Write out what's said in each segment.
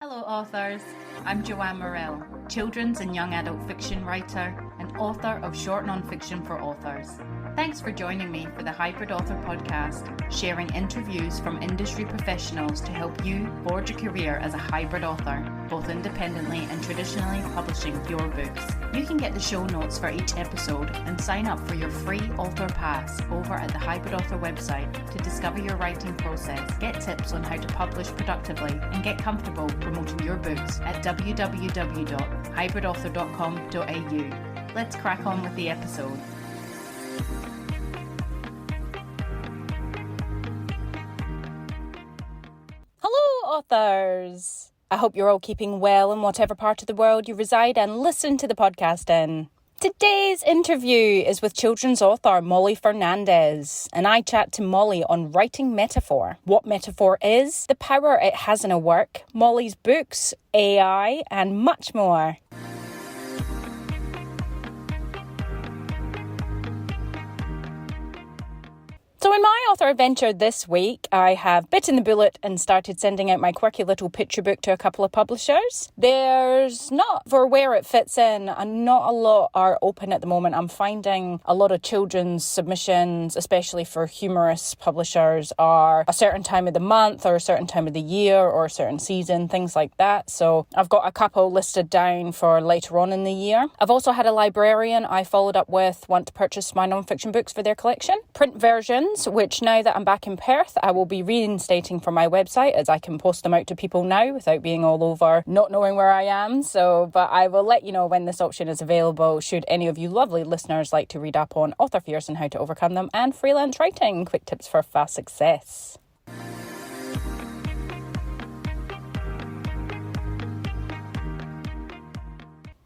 Hello, authors. I'm Joanne Morrell, children's and young adult fiction writer and author of short non-fiction for authors. Thanks for joining me for the Hybrid Author podcast, sharing interviews from industry professionals to help you forge a career as a hybrid author, both independently and traditionally publishing your books. You can get the show notes for each episode and sign up for your free author pass over at the Hybrid Author website to discover your writing process, get tips on how to publish productively, and get comfortable promoting your books at www.hybridauthor.com.au. Let's crack on with the episode. Hello, authors! I hope you're all keeping well in whatever part of the world you reside and listen to the podcast in. Today's interview is with children's author Molly Fernandes, and I chat to Molly on writing metaphor, what metaphor is, the power it has in a work, Molly's books, AI, and much more. So in my author adventure this week, I have bitten the bullet and started sending out my quirky little picture book to a couple of publishers. There's not, for where it fits in, and not a lot are open at the moment. I'm finding a lot of children's submissions, especially for humorous publishers, are a certain time of the month or a certain time of the year or a certain season, things like that. So I've got a couple listed down for later on in the year. I've also had a librarian I followed up with want to purchase my non-fiction books for their collection. Print versions, which now that I'm back in Perth, I will be reinstating for my website as I can post them out to people now without being all over, not knowing where I am. But I will let you know when this option is available should any of you lovely listeners like to read up on author fears and how to overcome them and freelance writing, quick tips for fast success.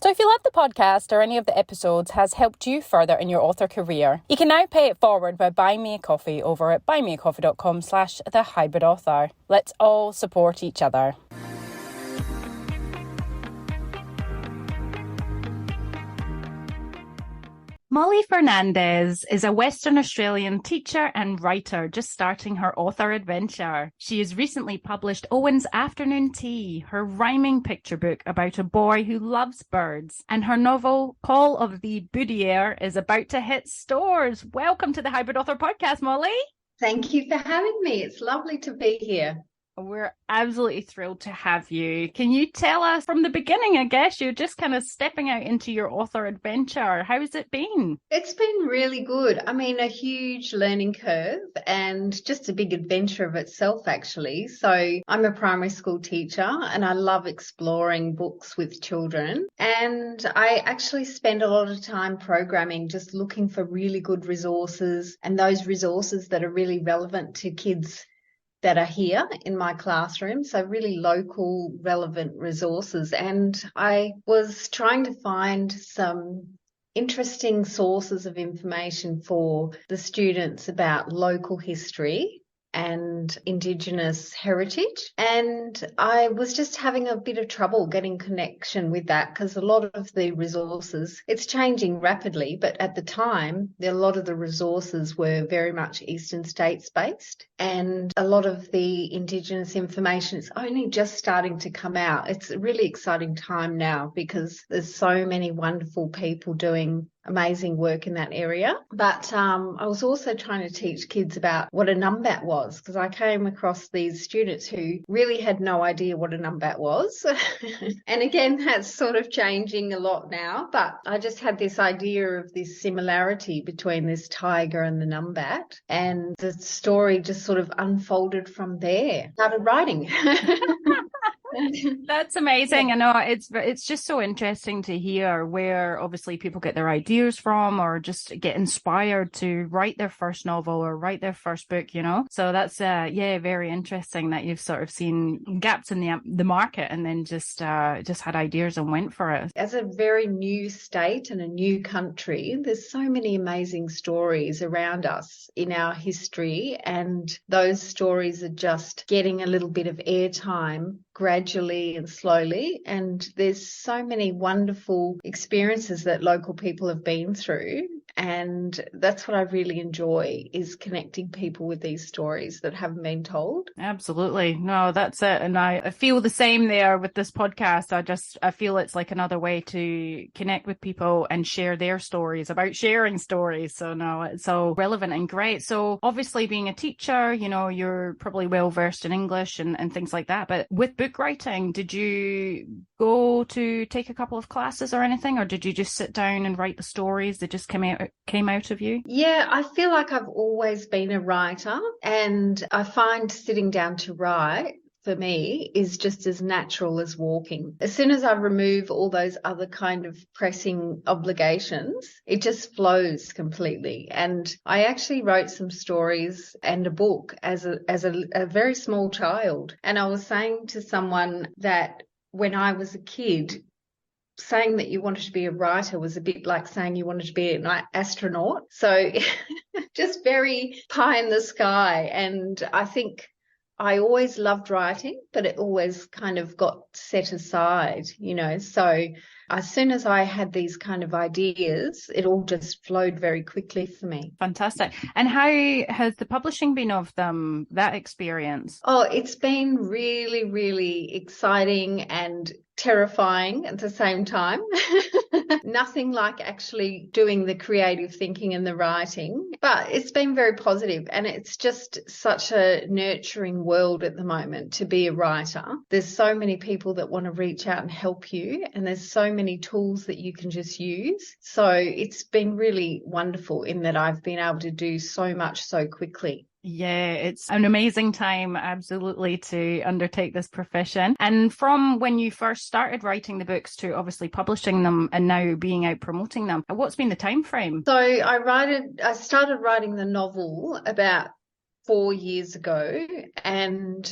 So if you love the podcast or any of the episodes has helped you further in your author career, you can now pay it forward by buying me a coffee over at buymeacoffee.com/thehybridauthor. Let's all support each other. Molly Fernandes is a Western Australian teacher and writer just starting her author adventure. She has recently published Owen's Afternoon Tea, her rhyming picture book about a boy who loves birds, and her novel Call of The Boodier is about to hit stores. Welcome to the Hybrid Author podcast, Molly. Thank you for having me. It's lovely to be here. We're absolutely thrilled to have you. Can you tell us from the beginning, I guess, you're just kind of stepping out into your author adventure. How's it been? It's been really good. I mean, a huge learning curve and just a big adventure of itself, actually. So I'm a primary school teacher and I love exploring books with children. And I actually spend a lot of time programming, just looking for really good resources and those resources that are really relevant to kids that are here in my classroom, so really local, relevant resources. And I was trying to find some interesting sources of information for the students about local history and Indigenous heritage. And I was just having a bit of trouble getting connection with that because a lot of the resources, it's changing rapidly, but at the time, a lot of the resources were very much Eastern States based. And a lot of the Indigenous information is only just starting to come out. It's a really exciting time now because there's so many wonderful people doing amazing work in that area. But I was also trying to teach kids about what a numbat was because I came across these students who really had no idea what a numbat was. And again, that's sort of changing a lot now. But I just had this idea of this similarity between this tiger and the numbat. And the story just sort of unfolded from there. Started writing. That's amazing. I know it's just so interesting to hear where obviously people get their ideas from or just get inspired to write their first novel or write their first book, you know. So that's very interesting that you've sort of seen gaps in the market and then just had ideas and went for it. As a very new state and a new country, there's so many amazing stories around us in our history, and those stories are just getting a little bit of airtime gradually and slowly. And there's so many wonderful experiences that local people have been through And that's what I really enjoy, is connecting people with these stories that haven't been told. Absolutely. No, that's it. And I feel the same there with this podcast. I feel it's like another way to connect with people and share their stories about sharing stories. So no, it's so relevant and great. So obviously being a teacher, you're probably well versed in English and things like that. But with book writing, did you go to take a couple of classes or anything? Or did you just sit down and write the stories that just came out of you? Yeah, I feel like I've always been a writer, and I find sitting down to write for me is just as natural as walking. As soon as I remove all those other kind of pressing obligations, it just flows completely. And I actually wrote some stories and a book as a very small child. And I was saying to someone that when I was a kid, saying that you wanted to be a writer was a bit like saying you wanted to be an astronaut. So just very pie in the sky. And I think I always loved writing, but it always kind of got set aside, So as soon as I had these kind of ideas, it all just flowed very quickly for me. Fantastic. And how has the publishing been of them, that experience? Oh, it's been really, really exciting and terrifying at the same time. Nothing like actually doing the creative thinking and the writing, but it's been very positive, and it's just such a nurturing world at the moment to be a writer. There's so many people that want to reach out and help you, and there's so many tools that you can just use. So it's been really wonderful in that I've been able to do so much so quickly. Yeah, it's an amazing time, absolutely, to undertake this profession. And from when you first started writing the books to obviously publishing them and now being out promoting them, what's been the time frame? So I started writing the novel about 4 years ago, and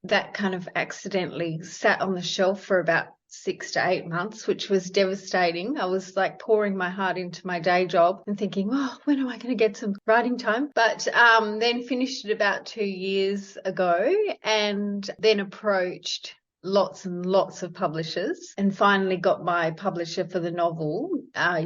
that kind of accidentally sat on the shelf for about 6 to 8 months, which was devastating. I was like pouring my heart into my day job and thinking, oh, when am I going to get some writing time? But then finished it about 2 years ago, and then approached lots and lots of publishers, and finally got my publisher for the novel,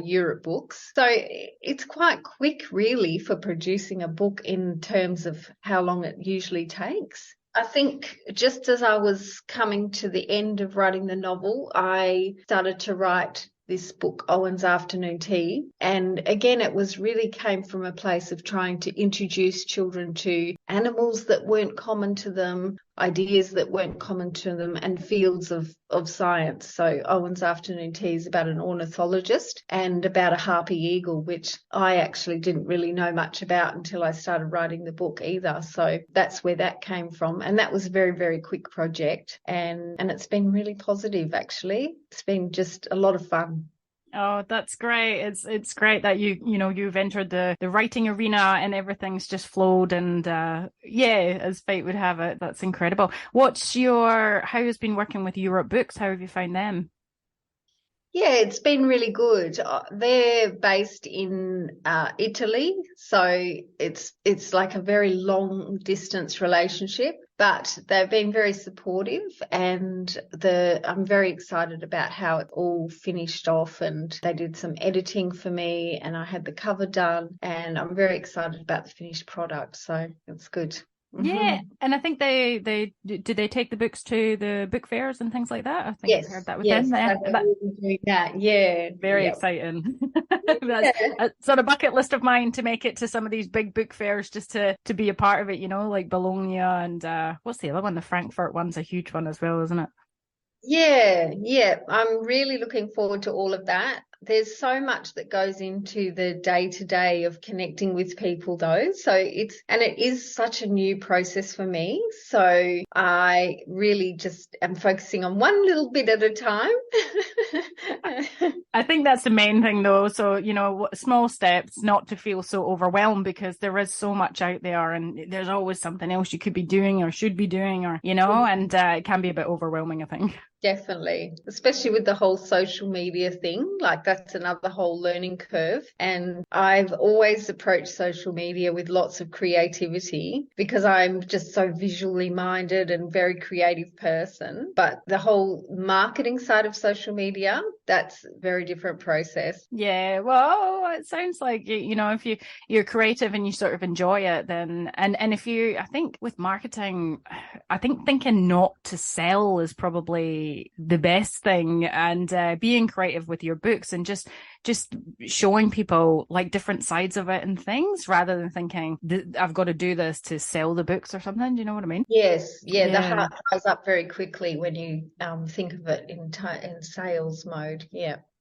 Europe Books. So it's quite quick really for producing a book in terms of how long it usually takes. I think just as I was coming to the end of writing the novel, I started to write this book, Owen's Afternoon Tea. And again, it was really came from a place of trying to introduce children to animals that weren't common to them, ideas that weren't common to them, and fields of science. So Owen's Afternoon Tea is about an ornithologist and about a harpy eagle, which I actually didn't really know much about until I started writing the book either. So that's where that came from. And that was a very, very quick project. And it's been really positive, actually. It's been just a lot of fun. Oh, that's great. It's great that you've entered the writing arena and everything's just flowed, and as fate would have it. That's incredible. How has been working with Europe Books? How have you found them? Yeah, it's been really good. They're based in Italy, so it's like a very long distance relationship, but they've been very supportive, and I'm very excited about how it all finished off, and they did some editing for me, and I had the cover done, and I'm very excited about the finished product, so it's good. Yeah, and I think they take the books to the book fairs and things like that. I think Yes, I've heard that with yes, them. doing that. Yeah, Very exciting. That's a sort of bucket list of mine to make it to some of these big book fairs, just to be a part of it. Like Bologna and what's the other one? The Frankfurt one's a huge one as well, isn't it? Yeah. I'm really looking forward to all of that. There's so much that goes into the day-to-day of connecting with people though. So it is such a new process for me. So I really just am focusing on one little bit at a time. I think that's the main thing though. So, small steps, not to feel so overwhelmed, because there is so much out there and there's always something else you could be doing or should be doing, or, and it can be a bit overwhelming, I think. Definitely, especially with the whole social media thing. Like that's another whole learning curve. And I've always approached social media with lots of creativity because I'm just so visually minded and very creative person. But the whole marketing side of social media, that's a very different process. Yeah, well, it sounds like, if you're creative and you sort of enjoy it, then, and if you, I think with marketing, I think thinking not to sell is probably the best thing, and being creative with your books and just showing people like different sides of it and things, rather than thinking I've got to do this to sell the books or something. Do you know what I mean? Yes, yeah, the heart dries up very quickly when you think of it in sales mode.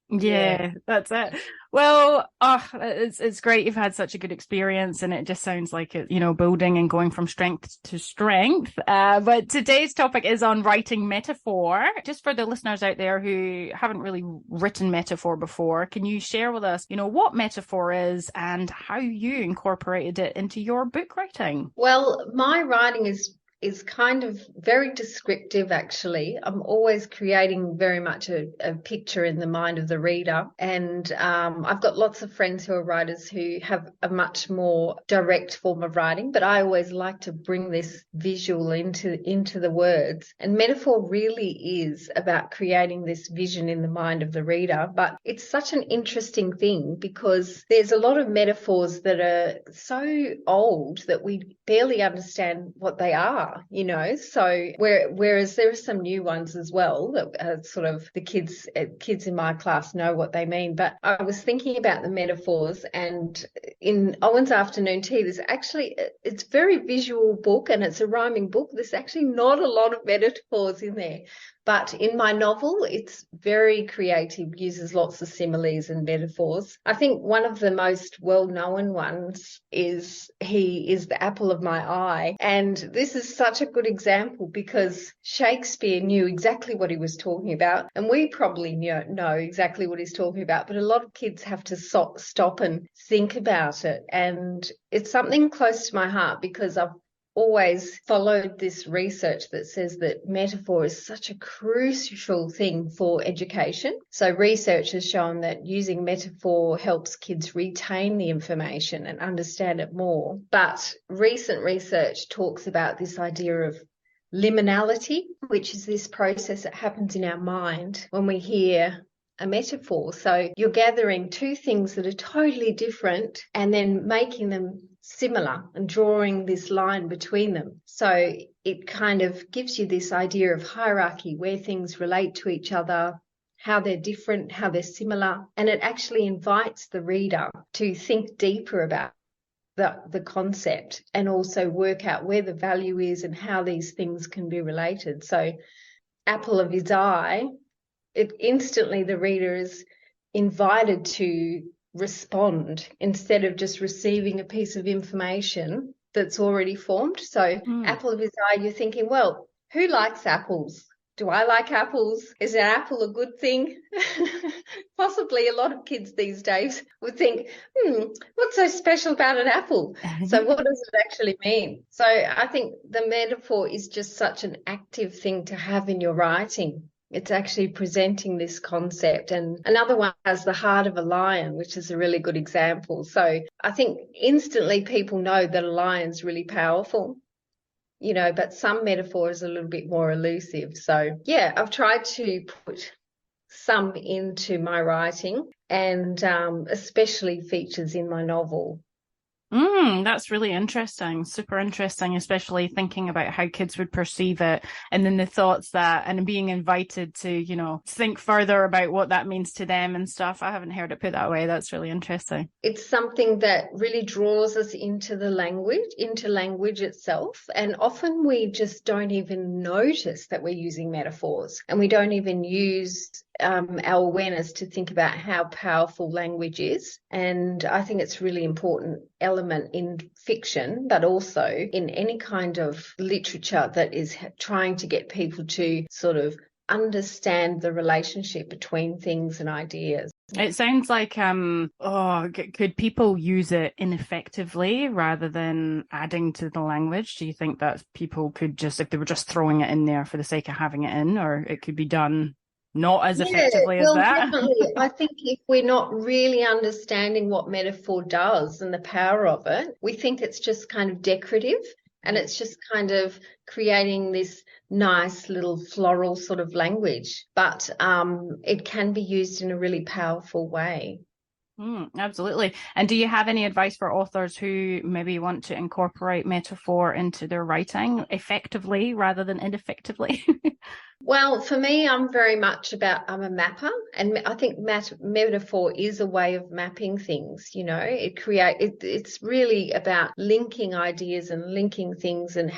Yeah, that's it. Well, it's great you've had such a good experience, and it just sounds like it, building and going from strength to strength. But today's topic is on writing metaphor. Just for the listeners out there who haven't really written metaphor before, can you share with us, what metaphor is and how you incorporated it into your book writing? Well, my writing is kind of very descriptive, actually. I'm always creating very much a picture in the mind of the reader. And I've got lots of friends who are writers who have a much more direct form of writing, but I always like to bring this visual into the words. And metaphor really is about creating this vision in the mind of the reader. But it's such an interesting thing because there's a lot of metaphors that are so old that we barely understand what they are. So whereas there are some new ones as well that sort of the kids in my class know what they mean. But I was thinking about the metaphors, and in Owen's Afternoon Tea, it's a very visual book and it's a rhyming book. There's actually not a lot of metaphors in there. But in my novel, it's very creative, uses lots of similes and metaphors. I think one of the most well-known ones is he is the apple of my eye. And this is such a good example because Shakespeare knew exactly what he was talking about. And we probably know exactly what he's talking about. But a lot of kids have to stop and think about it. And it's something close to my heart because I've always followed this research that says that metaphor is such a crucial thing for education. So research has shown that using metaphor helps kids retain the information and understand it more. But recent research talks about this idea of liminality, which is this process that happens in our mind when we hear a metaphor. So you're gathering two things that are totally different and then making them similar and drawing this line between them. So it kind of gives you this idea of hierarchy, where things relate to each other, how they're different, how they're similar. And it actually invites the reader to think deeper about the concept and also work out where the value is and how these things can be related. So apple of his eye, it instantly the reader is invited to respond instead of just receiving a piece of information that's already formed. So apple of his eye, you're thinking, well, who likes apples? Do I like apples? Is an apple a good thing? Possibly a lot of kids these days would think, what's so special about an apple? So what does it actually mean? So I think the metaphor is just such an active thing to have in your writing. It's actually presenting this concept. And another one has the heart of a lion, which is a really good example. So I think instantly people know that a lion's really powerful, but some metaphors are a little bit more elusive. So, yeah, I've tried to put some into my writing and especially features in my novel. That's really interesting. Super interesting, especially thinking about how kids would perceive it and then the thoughts and being invited to, think further about what that means to them and stuff. I haven't heard it put that way. That's really interesting. It's something that really draws us into language itself. And often we just don't even notice that we're using metaphors, and we don't even use our awareness to think about how powerful language is. And I think it's a really important element in fiction, but also in any kind of literature that is trying to get people to sort of understand the relationship between things and ideas. It sounds like, could people use it ineffectively rather than adding to the language? Do you think that people could just, if they were just throwing it in there for the sake of having it in, or it could be done not as Yeah, effectively as well, that. definitely. I think if we're not really understanding what metaphor does and the power of it, we think it's just kind of decorative and it's just kind of creating this nice little floral sort of language. But it can be used in a really powerful way. Absolutely. And do you have any advice for authors who maybe want to incorporate metaphor into their writing effectively rather than ineffectively? Well, for me, I'm very much about, I'm a mapper, and I think metaphor is a way of mapping things. It's really about linking ideas and linking things and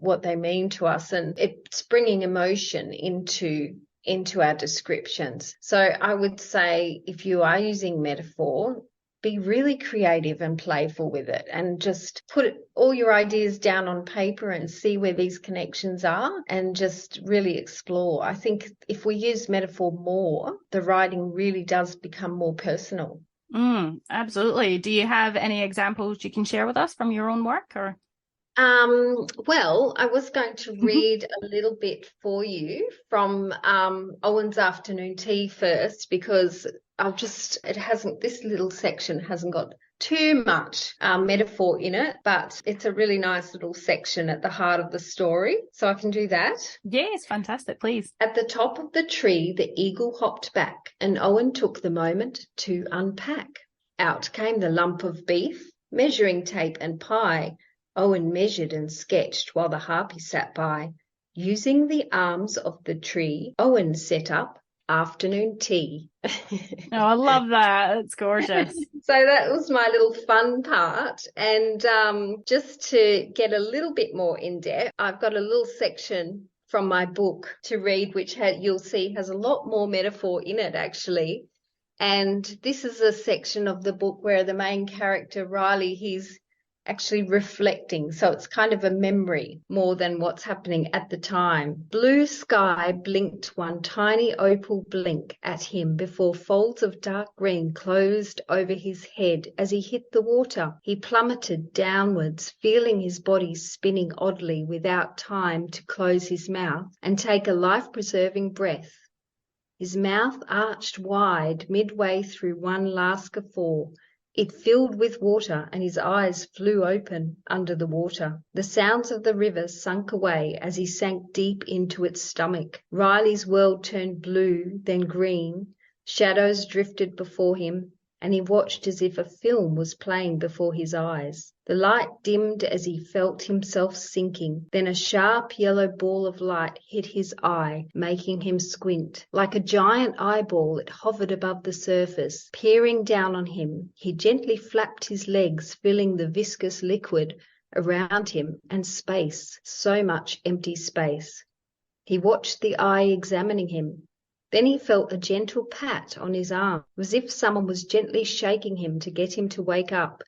what they mean to us, and it's bringing emotion into our descriptions. So I would say if you are using metaphor, be really creative and playful with it and just put all your ideas down on paper and see where these connections are and just really explore. I think if we use metaphor more, the writing really does become more personal. Absolutely. Do you have any examples you can share with us from your own work or? Well, I was going to read a little bit for you from Owen's afternoon tea first because this little section hasn't got too much metaphor in it, but it's a really nice little section at the heart of the story. So I can do that. Yes, fantastic, please. At the top of the tree, the eagle hopped back, and Owen took the moment to unpack. Out came the lump of beef, measuring tape and pie. Owen measured and sketched while the harpy sat by. Using the arms of the tree, Owen set up afternoon tea. Oh, I love that. It's gorgeous. So that was my little fun part. And just to get a little bit more in depth, I've got a little section from my book to read, which you'll see has a lot more metaphor in it, actually. And this is a section of the book where the main character, Riley, he's actually reflecting. So it's kind of a memory more than what's happening at the time. Blue sky blinked one tiny opal blink at him before folds of dark green closed over his head as he hit the water. He plummeted downwards, feeling his body spinning oddly without time to close his mouth and take a life-preserving breath. His mouth arched wide midway through one last guffaw. It filled with water, and his eyes flew open under the water. The sounds of the river sunk away as he sank deep into its stomach. Riley's world turned blue, then green. Shadows drifted before him, and he watched as if a film was playing before his eyes. The light dimmed as he felt himself sinking. Then a sharp yellow ball of light hit his eye, making him squint. Like a giant eyeball, it hovered above the surface. Peering down on him, he gently flapped his legs, filling the viscous liquid around him and space, so much empty space. He watched the eye examining him. Then he felt a gentle pat on his arm, as if someone was gently shaking him to get him to wake up.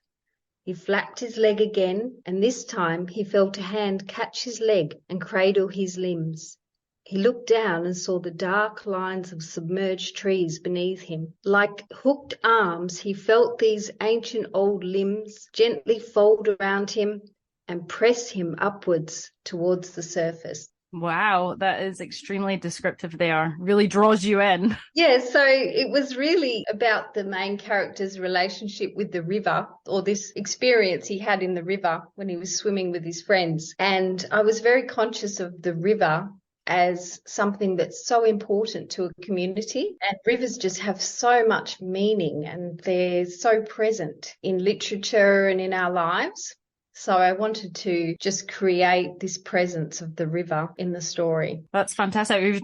He flapped his leg again, and this time he felt a hand catch his leg and cradle his limbs. He looked down and saw the dark lines of submerged trees beneath him. Like hooked arms, he felt these ancient old limbs gently fold around him and press him upwards towards the surface. Wow, that is extremely descriptive there. Really draws you in. Yeah, so it was really about the main character's relationship with the river, or this experience he had in the river when he was swimming with his friends. And I was very conscious of the river as something that's so important to a community. And rivers just have so much meaning and they're so present in literature and in our lives. So I wanted to just create this presence of the river in the story. That's fantastic. You've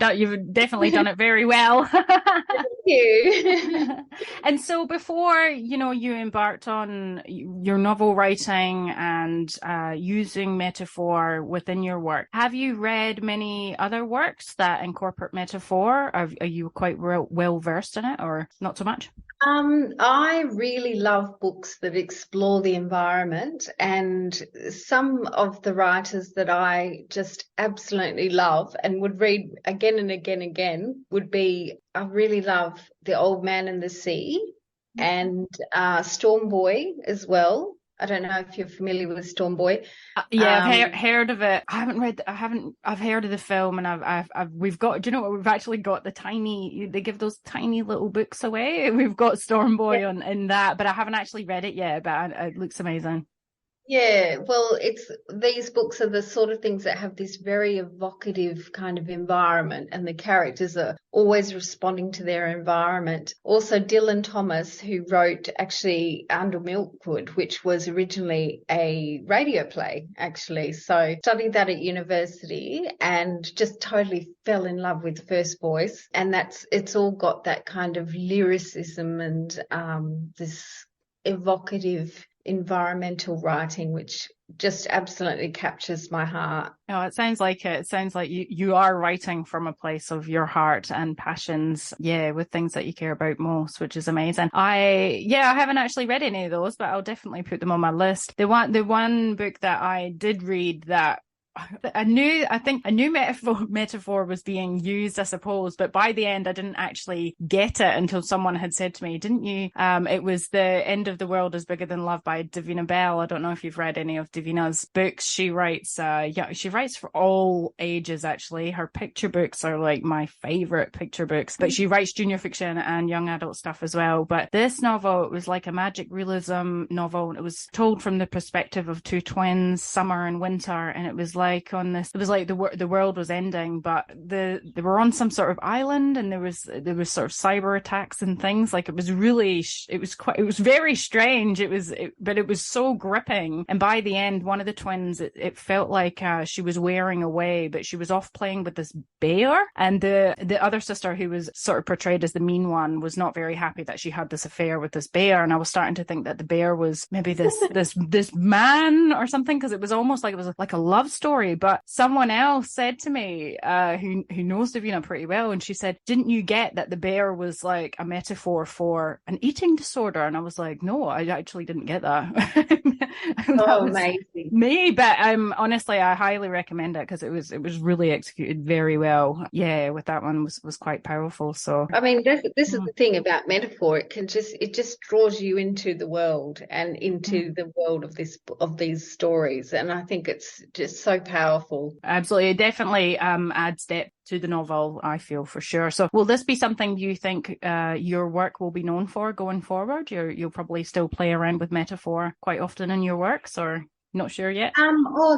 definitely done it very well. Thank you. And so before, you embarked on your novel writing and using metaphor within your work, have you read many other works that incorporate metaphor? Are you quite well versed in it or not so much? I really love books that explore the environment, and some of the writers that I just absolutely love and would read again and again and again would be, I really love The Old Man and the Sea and Storm Boy as well. I don't know if you're familiar with Storm Boy. Yeah, I've heard of it. I haven't read. I've heard of the film, and we've got. Do you know what? We've actually got they give those tiny little books away. We've got Storm Boy in that, but I haven't actually read it yet. But it looks amazing. Yeah, well, these books are the sort of things that have this very evocative kind of environment, and the characters are always responding to their environment. Also, Dylan Thomas, who wrote actually Under Milkwood, which was originally a radio play, actually. So studied that at university and just totally fell in love with the first voice. And it's all got that kind of lyricism and this evocative environmental writing, which just absolutely captures my heart. Oh, it sounds like it. It sounds like you are writing from a place of your heart and passions, with things that you care about most, which is amazing. I haven't actually read any of those, but I'll definitely put them on my list. The one book that I did read that I think a new metaphor was being used, I suppose, but by the end I didn't actually get it until someone had said to me, didn't you? It was The End of the World is Bigger Than Love by Davina Bell. I don't know if you've read any of Davina's books. She writes for all ages, actually. Her picture books are like my favorite picture books, but she writes junior fiction and young adult stuff as well. But this novel, it was like a magic realism novel. It was told from the perspective of two twins, summer and winter, and it was like the world was ending, but they were on some sort of island, and there was sort of cyber attacks and things. Like it was very strange. But it was so gripping. And by the end, one of the twins, it felt like she was wearing away, but she was off playing with this bear, and the other sister, who was sort of portrayed as the mean one, was not very happy that she had this affair with this bear. And I was starting to think that the bear was maybe this man or something, because it was almost like it was like a love story. But someone else said to me, who knows Davina pretty well, and she said, didn't you get that the bear was like a metaphor for an eating disorder? And I was like, no, I actually didn't get that. Oh, amazing. Me, but honestly, I highly recommend it, because it was really executed very well. Yeah, with that one was quite powerful. So I mean, this is the thing about metaphor. It just draws you into the world and into the world of these stories, and I think it's just so powerful. Absolutely, it definitely adds depth to the novel, I feel, for sure. So will this be something you think your work will be known for going forward? You'll probably still play around with metaphor quite often in your works, or not sure yet?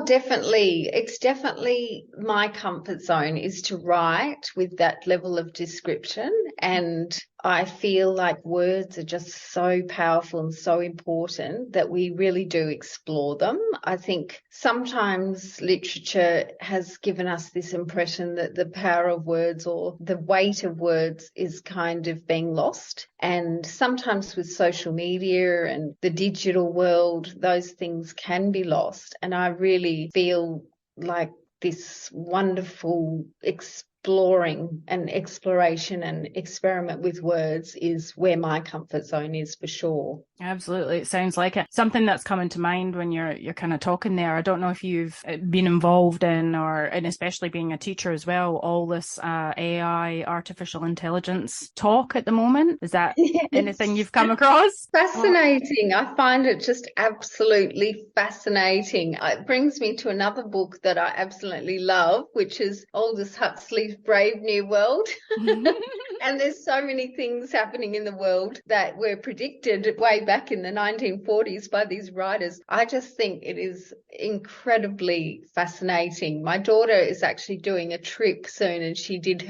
Definitely. It's definitely my comfort zone is to write with that level of description. And I feel like words are just so powerful and so important that we really do explore them. I think sometimes literature has given us this impression that the power of words or the weight of words is kind of being lost. And sometimes with social media and the digital world, those things can be lost. And I really feel like this wonderful exploration and experiment with words is where my comfort zone is, for sure. Absolutely. It sounds like it. Something that's coming to mind when you're kind of talking there, I don't know if you've been involved in, and especially being a teacher as well, all this AI, artificial intelligence talk at the moment. Is that anything you've come across? Fascinating. I find it just absolutely fascinating. It brings me to another book that I absolutely love, which is Aldous Huxley's Brave New World. And there's so many things happening in the world that were predicted way back in the 1940s by these writers. I just think it is incredibly fascinating. My daughter is actually doing a trip soon, and she did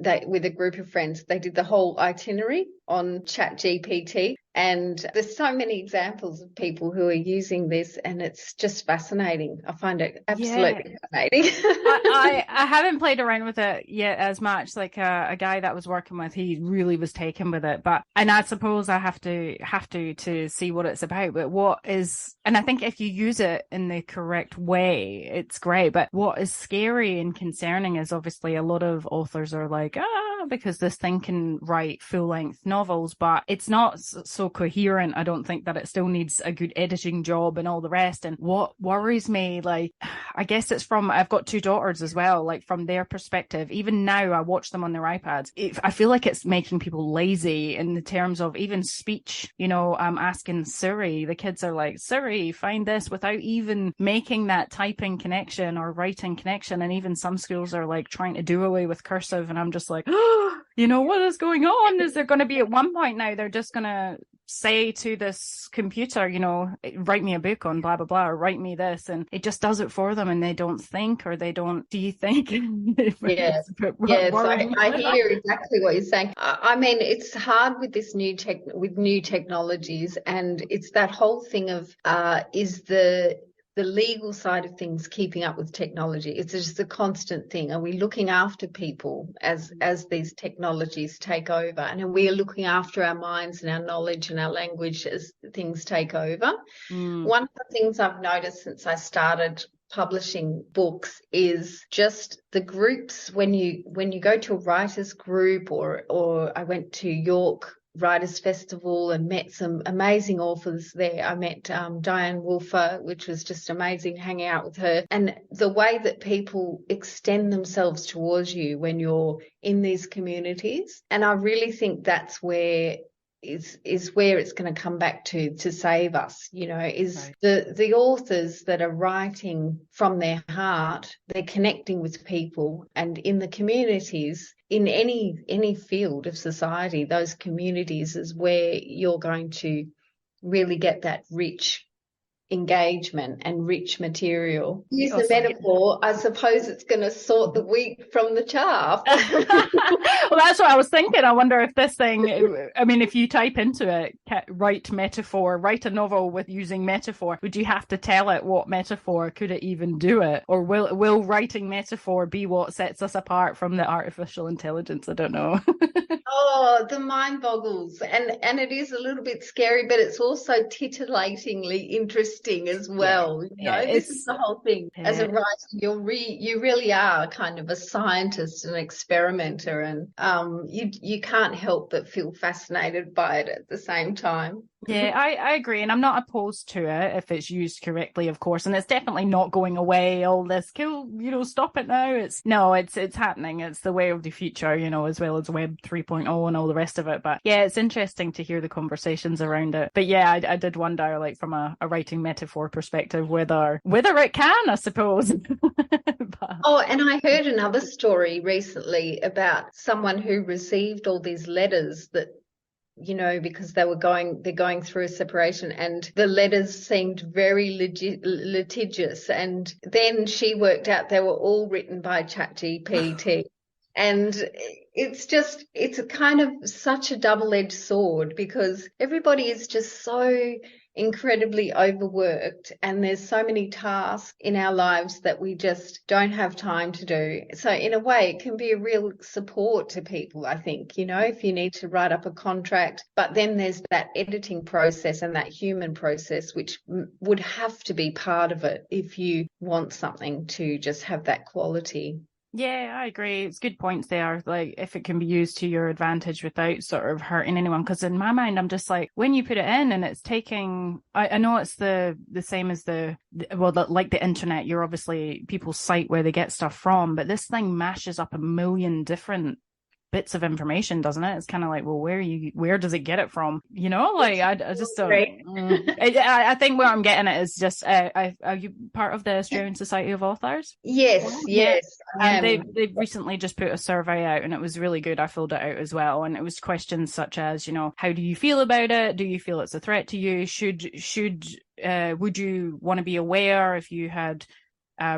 that with a group of friends. They did the whole itinerary on ChatGPT. And there's so many examples of people who are using this, and it's just fascinating. I find it absolutely fascinating. I haven't played around with it yet as much. Like a guy that I was working with, he really was taken with it. And I suppose I have to see what it's about. But and I think if you use it in the correct way, it's great. But what is scary and concerning is obviously a lot of authors are like, because this thing can write full-length novels, but it's not so coherent. I don't think that it still needs a good editing job and all the rest. And what worries me, like, I guess it's from, I've got 2 daughters as well, like from their perspective, even now I watch them on their iPads. I feel like it's making people lazy in the terms of even speech. I'm asking Siri, the kids are like, Siri, find this, without even making that typing connection or writing connection. And even some schools are like trying to do away with cursive. And I'm just like, what is going on? Is there going to be at one point now, they're just going to say to this computer, write me a book on blah, blah, blah, or write me this. And it just does it for them, and they don't think, or they don't, do you think? Yes, I hear exactly what you're saying. I mean, it's hard with this new technologies, and it's that whole thing of, is the legal side of things keeping up with technology. It's just a constant thing. Are we looking after people as these technologies take over? And are we looking after our minds and our knowledge and our language as things take over? One of the things I've noticed since I started publishing books is just the groups. When you go to a writers group, or I went to York Writers Festival and met some amazing authors there. I met Diane Wolfer, which was just amazing hanging out with her. And the way that people extend themselves towards you when you're in these communities. And I really think that's where is where it's going to come back to save us, is right. The authors that are writing from their heart, they're connecting with people, and in the communities, in any field of society, those communities is where you're going to really get that rich engagement and rich material. Use the metaphor, I suppose it's going to sort the wheat from the chaff. Well, that's what I was thinking. I wonder if this thing, I mean, if you type into it, write a novel with using metaphor, would you have to tell it what metaphor? Could it even do it? Or will writing metaphor be what sets us apart from the artificial intelligence? I don't know. Oh, the mind boggles. And it is a little bit scary, but it's also titillatingly interesting as well. This is the whole thing. Yeah. As a writer, you really are kind of a scientist, an experimenter, and you can't help but feel fascinated by it at the same time. Yeah, I agree, and I'm not opposed to it if it's used correctly, of course, and it's definitely not going away. All this cool, stop it now. It's happening. It's the way of the future, as well as Web 3.0 and all the rest of it. But yeah, it's interesting to hear the conversations around it. But yeah, I did wonder, like from a writing metaphor perspective, whether it can, I suppose. Oh, and I heard another story recently about someone who received all these letters that, because they're going through a separation, and the letters seemed very litigious. And then she worked out they were all written by ChatGPT. And it's a kind of such a double-edged sword, because everybody is just so incredibly overworked, and there's so many tasks in our lives that we just don't have time to do. So in a way, it can be a real support to people, I think, if you need to write up a contract. But then there's that editing process and that human process, which would have to be part of it if you want something to just have that quality. Yeah, I agree. It's good points there. Like, if it can be used to your advantage without sort of hurting anyone. Because in my mind, I'm just like, when you put it in and it's taking, I know it's the same as like the internet. You're obviously people's site where they get stuff from, but this thing mashes up a million different bits of information, doesn't it? It's kind of like, well, where does it get it from? Like I just don't. I think where I'm getting it is just, are you part of the Australian Society of Authors? Yes. And they've recently just put a survey out, and it was really good. I filled it out as well, and it was questions such as, how do you feel about it? Do you feel it's a threat to you? Would you want to be aware if you had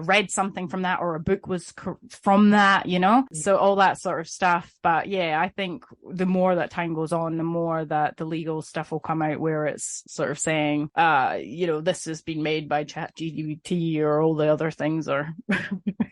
read something from that, or a book was from that, so all that sort of stuff. But yeah, I think the more that time goes on, the more that the legal stuff will come out, where it's sort of saying, this has been made by ChatGPT or all the other things, or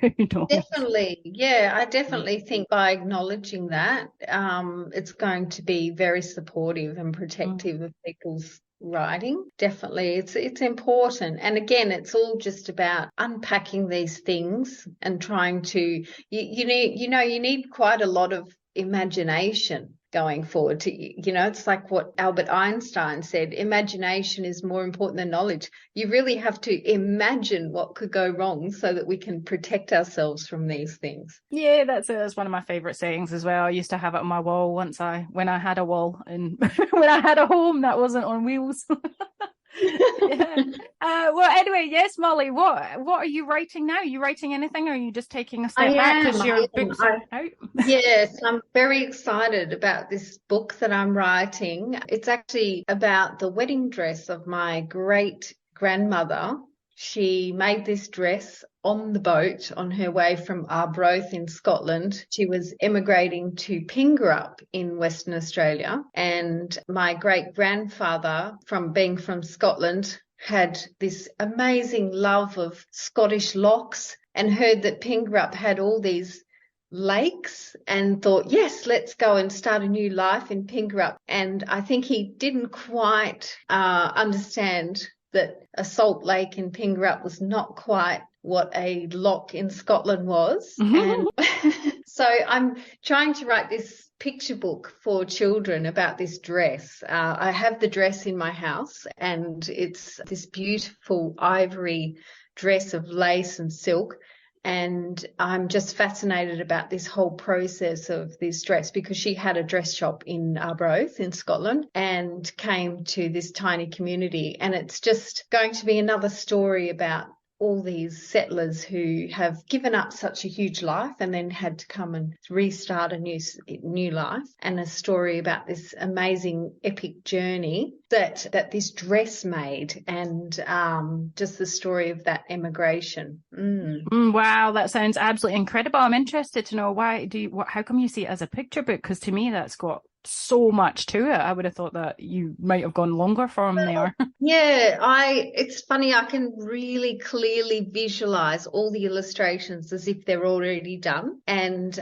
Definitely. Yeah, I definitely think by acknowledging that, it's going to be very supportive and protective of people's writing. Definitely, it's important. And again, it's all just about unpacking these things and trying to, you need quite a lot of imagination going forward. It's like what Albert Einstein said, imagination is more important than knowledge. You really have to imagine what could go wrong so that we can protect ourselves from these things. Yeah, that's one of my favourite sayings as well. I used to have it on my wall when I had a wall, and when I had a home that wasn't on wheels. Yeah. Well, anyway, yes, Molly, what are you writing now? Are you writing anything, or are you just taking a step back because your books are out? Yes, I'm very excited about this book that I'm writing. It's actually about the wedding dress of my great grandmother. She made this dress on the boat on her way from Arbroath in Scotland. She was emigrating to Pingerup in Western Australia. And my great grandfather, from being from Scotland, had this amazing love of Scottish lochs and heard that Pingerup had all these lakes and thought, yes, let's go and start a new life in Pingerup. And I think he didn't quite understand that a salt lake in Pingerup was not quite what a loch in Scotland was. And so I'm trying to write this picture book for children about this dress. I have the dress in my house, and it's this beautiful ivory dress of lace and silk. And I'm just fascinated about this whole process of this dress, because she had a dress shop in Arbroath in Scotland and came to this tiny community. And it's just going to be another story about all these settlers who have given up such a huge life and then had to come and restart a new life, and a story about this amazing epic journey that this dress made, and just the story of that emigration. Wow, that sounds absolutely incredible. I'm interested to know how come you see it as a picture book? Because to me, that's got so much to it. I would have thought that you might have gone longer from there. Yeah, it's funny. I can really clearly visualize all the illustrations as if they're already done. And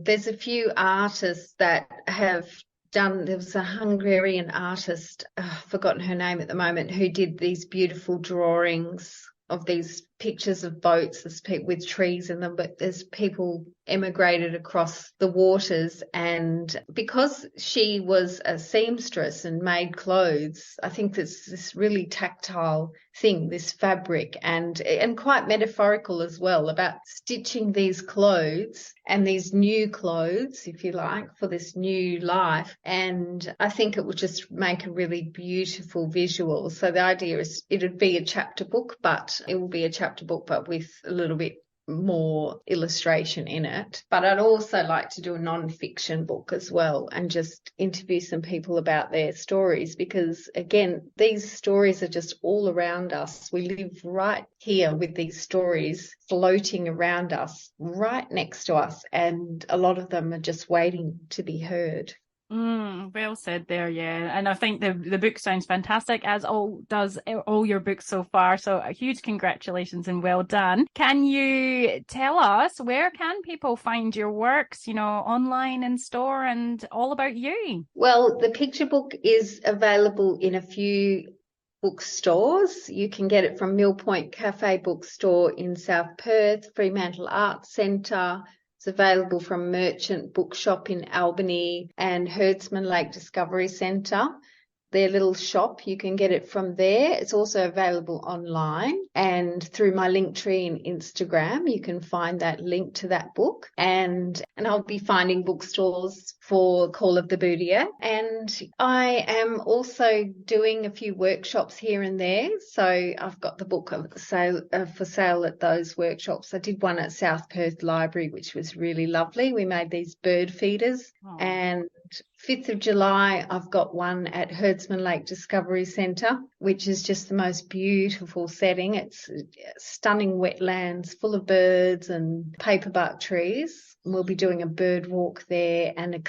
there's a few artists that have done. There was a Hungarian artist, I've forgotten her name at the moment, who did these beautiful drawings of these pictures of boats with trees in them, but there's people emigrated across the waters. And because she was a seamstress and made clothes, I think there's this really tactile thing, this fabric, and quite metaphorical as well, about stitching these clothes and these new clothes, if you like, for this new life. And I think it would just make a really beautiful visual. So the idea is it'd be a chapter book, but it will be a chapter book but with a little bit more illustration in it. But I'd also like to do a non-fiction book as well, and just interview some people about their stories, because again, these stories are just all around us. We live right here with these stories floating around us, right next to us, and a lot of them are just waiting to be heard. Well said there, yeah. And I think the book sounds fantastic, as does all your books so far. So a huge congratulations and well done. Can you tell us, where can people find your works, online, in store, and all about you? Well, the picture book is available in a few bookstores. You can get it from Mill Point Cafe Bookstore in South Perth, Fremantle Arts Centre. It's available from Merchant Bookshop in Albany and Herdsman Lake Discovery Centre. Their little shop, you can get it from there. It's also available online, and through my Linktree and Instagram, you can find that link to that book. And I'll be finding bookstores for Call of The Boodier. And I am also doing a few workshops here and there. So I've got the book for sale at those workshops. I did one at South Perth Library, which was really lovely. We made these bird feeders. Oh. And 5th of July, I've got one at Herdsman Lake Discovery Centre, which is just the most beautiful setting. It's stunning wetlands full of birds and paperbark trees. We'll be doing a bird walk there and a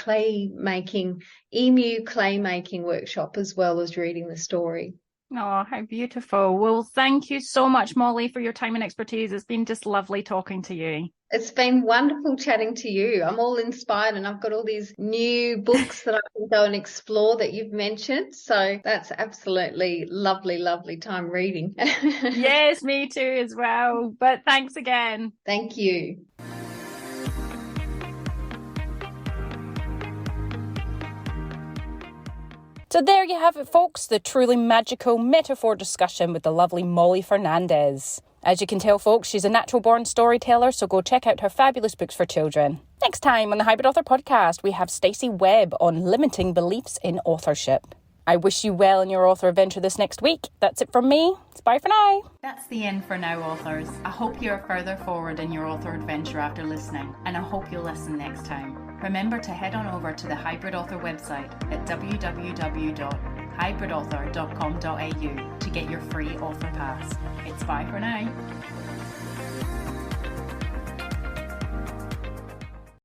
emu clay making workshop, as well as reading the story. Oh, how beautiful. Well, thank you so much, Molly, for your time and expertise. It's been just lovely talking to you. It's been wonderful chatting to you. I'm all inspired, and I've got all these new books that I can go and explore that you've mentioned. So that's absolutely lovely, lovely time reading. Yes, me too as well. But thanks again. Thank you. So there you have it, folks, the truly magical metaphor discussion with the lovely Molly Fernandes. As you can tell, folks, she's a natural-born storyteller, so go check out her fabulous books for children. Next time on the Hybrid Author Podcast, we have Stacey Webb on limiting beliefs in authorship. I wish you well in your author adventure this next week. That's it from me. It's bye for now. That's the end for now, authors. I hope you're further forward in your author adventure after listening, and I hope you'll listen next time. Remember to head on over to the Hybrid Author website at www.hybridauthor.com.au to get your free author pass. It's bye for now.